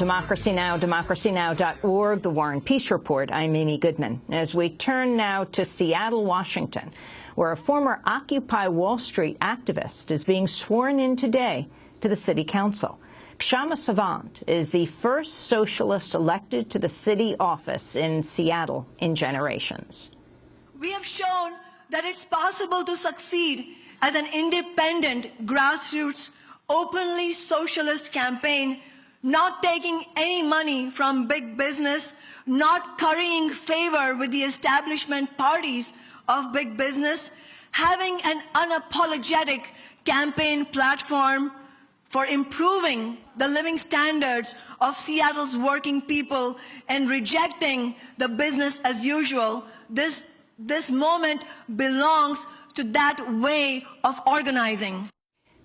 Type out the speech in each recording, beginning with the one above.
democracynow.org, the War and Peace Report. I'm Amy Goodman. As we turn now to Seattle, Washington, where a former Occupy Wall Street activist is being sworn in today to the city council. Kshama Sawant is the first socialist elected to the city office in Seattle in generations. We have shown that it's possible to succeed as an independent, grassroots, openly socialist campaign, not taking any money from big business, not currying favor with the establishment parties of big business, having an unapologetic campaign platform for improving the living standards of Seattle's working people and rejecting the business as usual. This moment belongs to that way of organizing.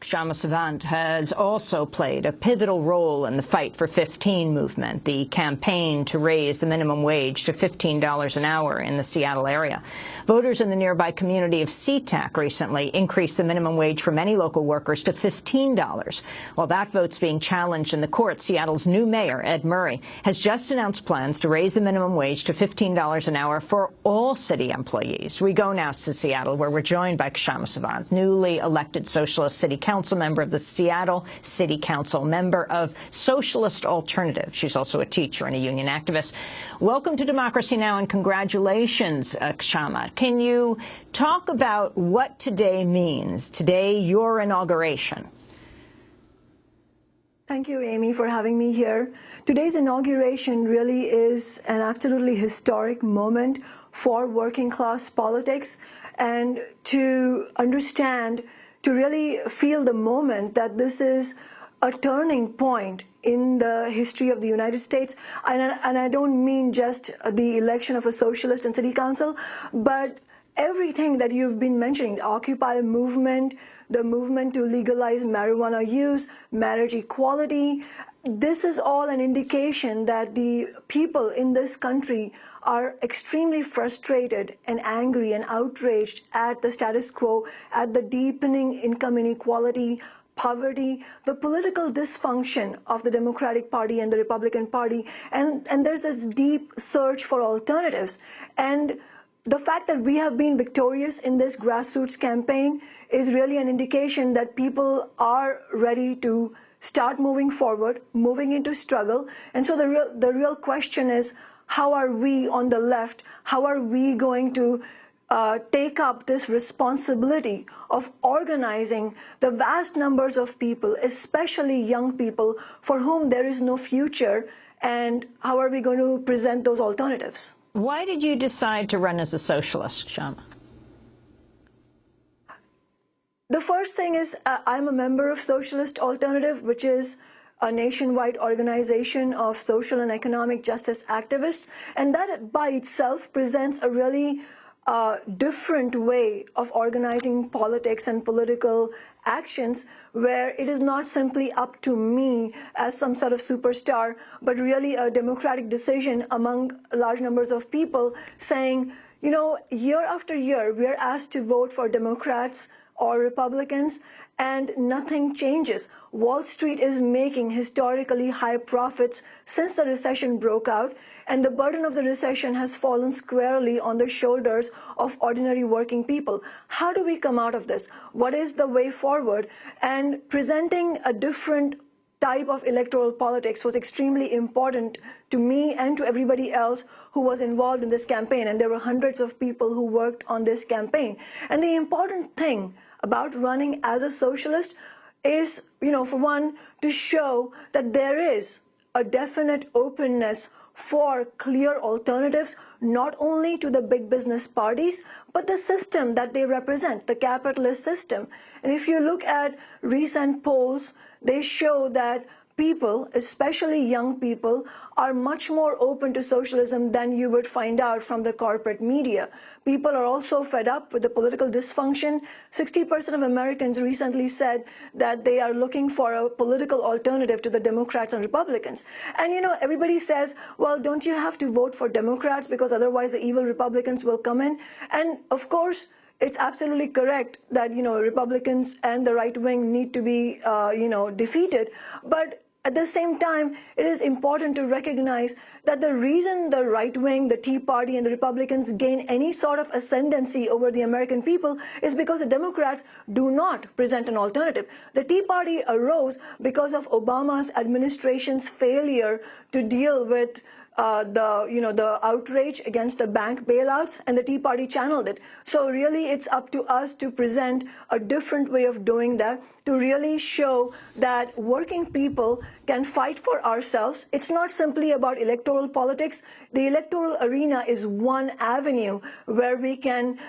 Kshama Sawant has also played a pivotal role in the Fight for 15 movement, the campaign to raise the minimum wage to $15 an hour in the Seattle area. Voters in the nearby community of SeaTac recently increased the minimum wage for many local workers to $15. While that vote's being challenged in the court, Seattle's new mayor, Ed Murray, has just announced plans to raise the minimum wage to $15 an hour for all city employees. We go now to Seattle, where we're joined by Kshama Sawant, newly elected Socialist City Council member of the Seattle City Council, member of Socialist Alternative. She's also a teacher and a union activist. Welcome to Democracy Now! And congratulations, Kshama. Can you talk about what today means, today, your inauguration? Thank you, Amy, for having me here. Today's inauguration really is an absolutely historic moment for working class politics, and to understand, to really feel the moment that this is a turning point in the history of the United States. And I don't mean just the election of a socialist in city council, but everything that you've been mentioning, the Occupy movement, the movement to legalize marijuana use, marriage equality. This is all an indication that the people in this country are extremely frustrated and angry and outraged at the status quo, at the deepening income inequality, poverty, the political dysfunction of the Democratic Party and the Republican Party, and there's this deep search for alternatives. And the fact that we have been victorious in this grassroots campaign is really an indication that people are ready to start moving forward, moving into struggle. And so the real question is, how are we on the left, how are we going to take up this responsibility of organizing the vast numbers of people, especially young people, for whom there is no future, and how are we going to present those alternatives? Why did you decide to run as a socialist, Kshama? The first thing is I'm a member of Socialist Alternative, which is a nationwide organization of social and economic justice activists, and that by itself presents a really different way of organizing politics and political actions, where it is not simply up to me as some sort of superstar, but really a democratic decision among large numbers of people saying, you know, year after year, we are asked to vote for Democrats or Republicans, and nothing changes. Wall Street is making historically high profits since the recession broke out, and the burden of the recession has fallen squarely on the shoulders of ordinary working people. How do we come out of this? What is the way forward? And presenting a different type of electoral politics was extremely important to me and to everybody else who was involved in this campaign. And there were hundreds of people who worked on this campaign. And the important thing about running as a socialist is, you know, for one, to show that there is a definite openness for clear alternatives, not only to the big business parties, but the system that they represent, the capitalist system. And if you look at recent polls, they show that people, especially young people, are much more open to socialism than you would find out from the corporate media. People are also fed up with the political dysfunction. 60% of Americans recently said that they are looking for a political alternative to the Democrats and Republicans. And, you know, everybody says, well, don't you have to vote for Democrats because otherwise the evil Republicans will come in? And, of course, it's absolutely correct that, you know, Republicans and the right wing need to be, defeated. But at the same time, it is important to recognize that the reason the right wing, the Tea Party, and the Republicans gain any sort of ascendancy over the American people is because the Democrats do not present an alternative. The Tea Party arose because of Obama's administration's failure to deal with the outrage against the bank bailouts, and the Tea Party channeled it. So really, it's up to us to present a different way of doing that, to really show that working people can fight for ourselves. It's not simply about electoral politics. The electoral arena is one avenue where we can,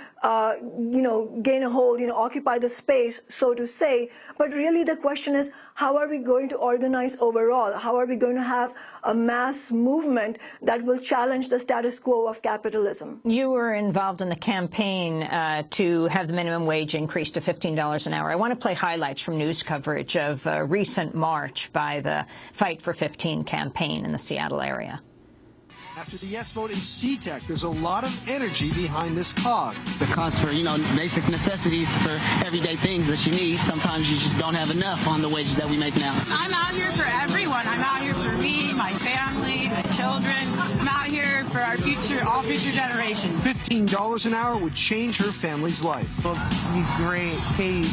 gain a hold, occupy the space, so to say. But really the question is, how are we going to organize overall? How are we going to have a mass movement that will challenge the status quo of capitalism? You were involved in the campaign to have the minimum wage increased to $15 an hour. I want to play highlights from news coverage of a recent march by the Fight for 15 campaign in the Seattle area. After the yes vote in CTEC, there's a lot of energy behind this cause. The cost for, basic necessities for everyday things that you need. Sometimes you just don't have enough on the wages that we make now. I'm out here for everyone. I'm out here for me, my family, my children. I'm out here for our future, all future generations. $15 an hour would change her family's life. It'll be great. Pay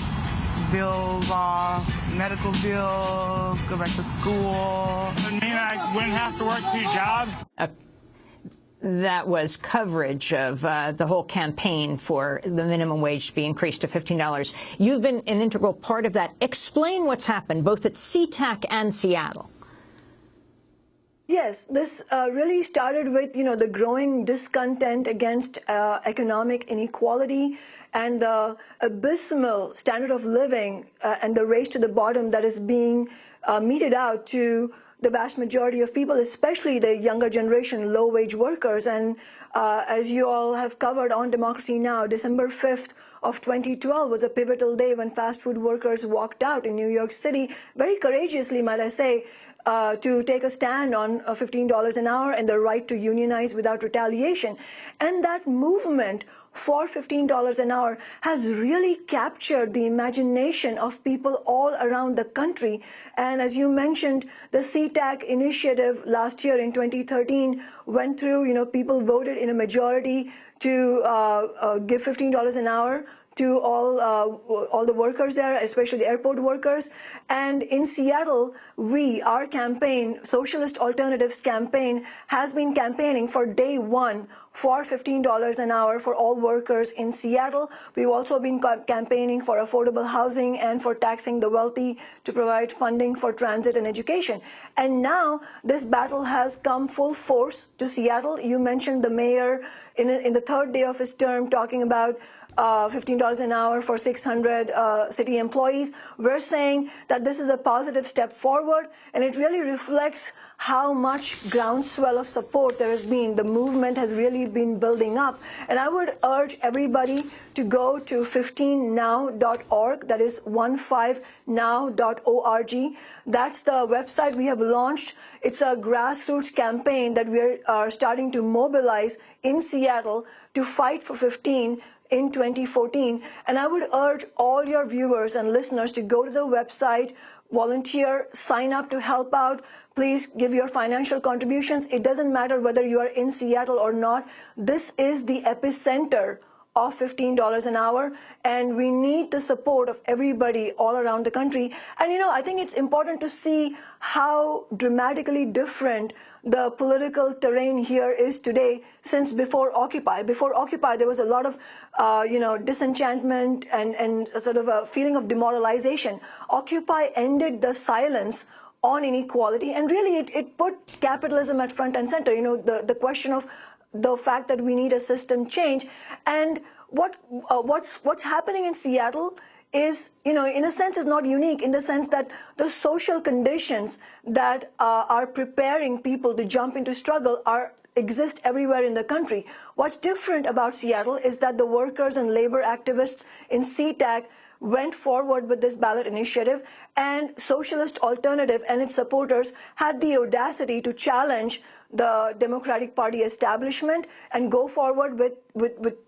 bills off, medical bills, go back to school. It would mean I wouldn't have to work 2 jobs. That was coverage of the whole campaign for the minimum wage to be increased to $15. You've been an integral part of that. Explain what's happened, both at CTAC and Seattle. Yes, this really started with, the growing discontent against economic inequality and the abysmal standard of living and the race to the bottom that is being meted out to the vast majority of people, especially the younger generation, low-wage workers. And as you all have covered on Democracy Now!, December 5th of 2012 was a pivotal day when fast food workers walked out in New York City, very courageously, might I say, to take a stand on $15 an hour and the right to unionize without retaliation. And that movement for $15 an hour has really captured the imagination of people all around the country. And as you mentioned, the CTAC initiative last year in 2013 went through, people voted in a majority to give $15 an hour to all the workers there, especially the airport workers. And in Seattle, our campaign, Socialist Alternatives campaign, has been campaigning for day one for $15 an hour for all workers in Seattle. We've also been campaigning for affordable housing and for taxing the wealthy to provide funding for transit and education. And now this battle has come full force to Seattle. You mentioned the mayor in the third day of his term talking about $15 an hour for 600 city employees. We're saying that this is a positive step forward, and it really reflects how much groundswell of support there has been. The movement has really been building up. And I would urge everybody to go to 15now.org. That is 15now.org. That's the website we have launched. It's a grassroots campaign that we are starting to mobilize in Seattle to fight for 15 in 2014. And I would urge all your viewers and listeners to go to the website, volunteer, sign up to help out. Please give your financial contributions. It doesn't matter whether you are in Seattle or not. This is the epicenter of $15 an hour, and we need the support of everybody all around the country. And I think it's important to see how dramatically different the political terrain here is today since before Occupy. Before Occupy, there was a lot of disenchantment and a sort of a feeling of demoralization. Occupy ended the silence on inequality, and really it put capitalism at front and center. The question of the fact that we need a system change. And what's happening in Seattle is, in a sense, is not unique in the sense that the social conditions that are preparing people to jump into struggle exist everywhere in the country. What's different about Seattle is that the workers and labor activists in CTAC went forward with this ballot initiative, and Socialist Alternative and its supporters had the audacity to challenge the Democratic Party establishment and go forward with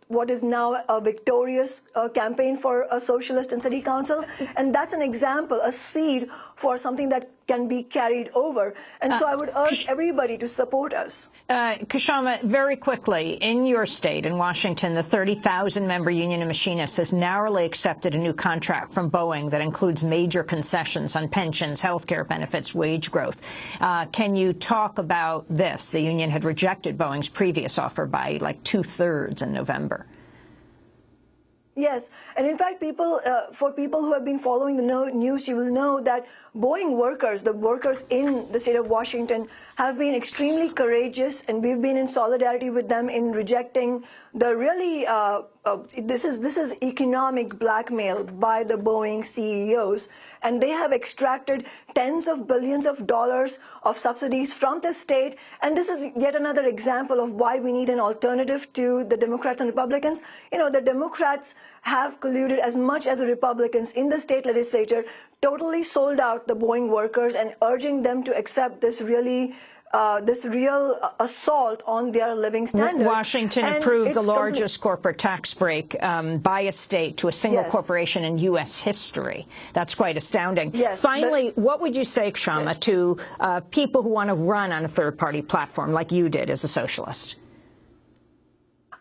what is now a victorious campaign for a socialist in city council. And that's an example, a seed for something that can be carried over. And so I would urge everybody to support us. Kshama, very quickly, in your state, in Washington, the 30,000-member Union of Machinists has narrowly accepted a new contract from Boeing that includes major concessions on pensions, health care benefits, wage growth. Can you talk about this? The union had rejected Boeing's previous offer by like 2/3 in November. Yes, and in fact, for people who have been following the news, you will know that Boeing workers, the workers in the state of Washington, have been extremely courageous, and we've been in solidarity with them in rejecting the really this is economic blackmail by the Boeing CEOs, and they have extracted tens of billions of dollars of subsidies from the state. And this is yet another example of why we need an alternative to the Democrats and Republicans. You know, the Democrats have colluded as much as the Republicans in the state legislature, totally sold out the Boeing workers and urging them to accept this really this real assault on their living standards. Washington approved the largest corporate tax break by a state to a single corporation in U.S. history. That's quite astounding. Yes, finally, what would you say, Kshama, to people who want to run on a third-party platform like you did as a socialist?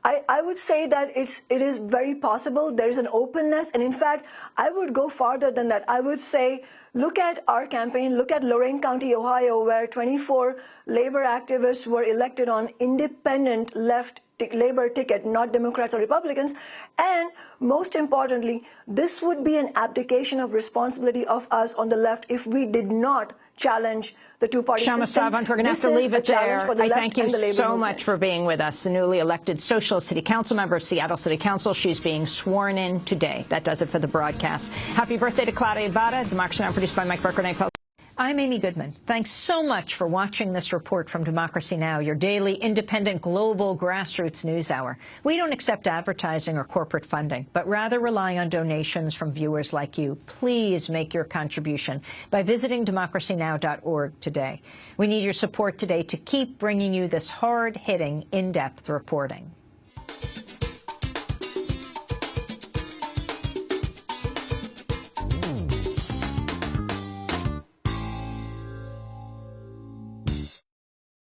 I would say that it is very possible. There is an openness. And in fact, I would go farther than that. I would say, look at our campaign. Look at Lorain County, Ohio, where 24 labor activists were elected on independent left labor ticket, not Democrats or Republicans. And most importantly, this would be an abdication of responsibility of us on the left if we did not challenge the two-party system. Kshama Sawant, we're going to have to leave it there. I thank you so much for being with us. The newly elected Socialist City Council member of Seattle City Council. She's being sworn in today. That does it for the broadcast. Happy birthday to Claudia Ibarra. Democracy Now! Produced by Mike Burker. I'm Amy Goodman. Thanks so much for watching this report from Democracy Now!, your daily independent global grassroots news hour. We don't accept advertising or corporate funding, but rather rely on donations from viewers like you. Please make your contribution by visiting democracynow.org today. We need your support today to keep bringing you this hard-hitting, in-depth reporting.